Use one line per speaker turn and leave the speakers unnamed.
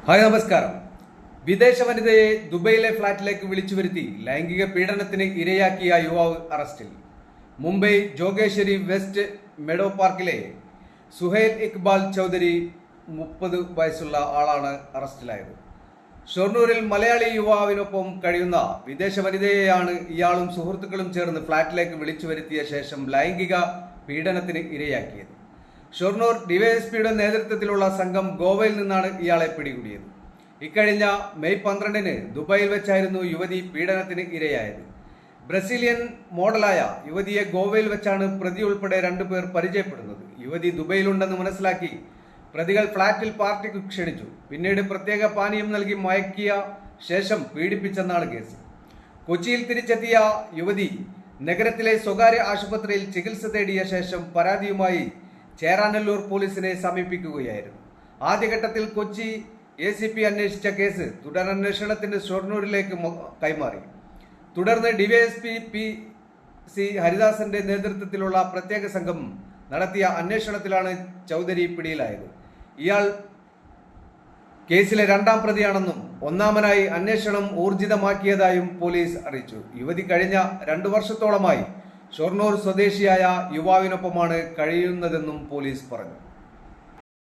Hi നമസ്കാരം. വിദേശ വനിതയെ ദുബൈയിലെ ഫ്ളാറ്റിലേക്ക് വിളിച്ചു വരുത്തി ലൈംഗിക പീഡനത്തിന് ഇരയാക്കിയ യുവാവ് അറസ്റ്റിൽ. മുംബൈ ജോഗേശ്വരി വെസ്റ്റ് മെഡോ പാർക്കിലെ സുഹൈൽ ഇക്ബാൽ ചൗധരി 30 വയസ്സുള്ള ആളാണ് അറസ്റ്റിലായത്. ഷൊർണൂരിൽ മലയാളി യുവാവിനൊപ്പം കഴിയുന്ന വിദേശ വനിതയെയാണ് ഇയാളും സുഹൃത്തുക്കളും ചേർന്ന് ഫ്ളാറ്റിലേക്ക് വിളിച്ചു വരുത്തിയ ശേഷം ലൈംഗിക പീഡനത്തിന് ഇരയാക്കിയത്. ഷൊർണൂർ ഡിവൈഎസ്പിയുടെ നേതൃത്വത്തിലുള്ള സംഘം ഗോവയിൽ നിന്നാണ് ഇയാളെ പിടികൂടിയത്. ഇക്കഴിഞ്ഞ മെയ് 12-ന് ദുബായിൽ വെച്ചായിരുന്നു യുവതി പീഡനത്തിന് ഇരയായത്. ബ്രസീലിയൻ മോഡലായ യുവതിയെ ഗോവയിൽ വെച്ചാണ് പ്രതി ഉൾപ്പെടെ 2 പേർ പരിചയപ്പെടുന്നത്. യുവതി ദുബൈയിലുണ്ടെന്ന് മനസ്സിലാക്കി പ്രതികൾ ഫ്ളാറ്റിൽ പാർട്ടിക്ക് ക്ഷണിച്ചു. പിന്നീട് പ്രത്യേക പാനീയം നൽകി മയക്കിയ ശേഷം പീഡിപ്പിച്ചെന്നാണ് കേസ്. കൊച്ചിയിൽ തിരിച്ചെത്തിയ യുവതി നഗരത്തിലെ സ്വകാര്യ ആശുപത്രിയിൽ ചികിത്സ തേടിയ ശേഷം പരാതിയുമായി ചേരാനല്ലൂർ പോലീസിനെ സമീപിക്കുകയായിരുന്നു. ആദ്യഘട്ടത്തിൽ കൊച്ചി ACP അന്വേഷിച്ച കേസ് തുടരന്വേഷണത്തിന് ഷൊർണൂരിലേക്ക് കൈമാറി. തുടർന്ന് ഡിവൈഎസ്പി PC ഹരിദാസന്റെ നേതൃത്വത്തിലുള്ള പ്രത്യേക സംഘം നടത്തിയ അന്വേഷണത്തിലാണ് ചൗധരി പിടിയിലായത്. ഇയാൾ കേസിലെ 2ാം പ്രതിയാണെന്നും ഒന്നാമനായി അന്വേഷണം ഊർജിതമാക്കിയതായും പോലീസ് അറിയിച്ചു. യുവതി കഴിഞ്ഞ 2 വർഷത്തോളമായി ഷൊർണൂർ സ്വദേശിയായ യുവാവിനൊപ്പമാണ് കഴിയുന്നതെന്നും പോലീസ് പറഞ്ഞു.